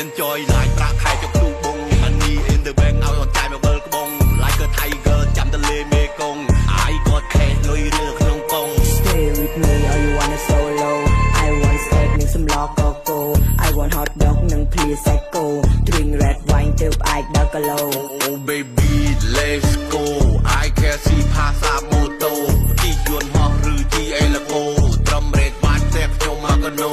enjoy ឡាយប្រាក់ខែចុកទូបង money in the bank ឲ្យអត់ចាយមកវិលក្បង like a tiger ចាំតលេមេកង I got cash លុយរឿក្នុងកង Stay with me or you wanna solo I want steak និងសម្លកកកូ I want hot dog និងភ្លាសាច់គោ drink red wine ទើបអាចដល់គីឡូ Oh baby let's go I can see ផាសាម៉ូតូជីយន្តហោះឬជីអេឡកូត្រឹមរ៉េតបាត់តែខ្ញុំមកកណូ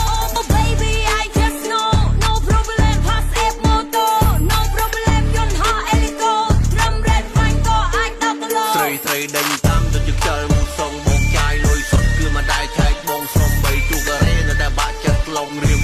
Oh baby I just know no problem pass F moto no problem យន្តហោះអេលីកូត្រឹម red wine ក៏អាចដល់គីឡូ ស្រីស្រីដេញតាមទៅជិះចើមកសងបងចាយលុយសុទ្ធគឺមិនដែរចែកបងសុំបីទូការ៉េនៅតែបាក់ចិត្តឡងរៀម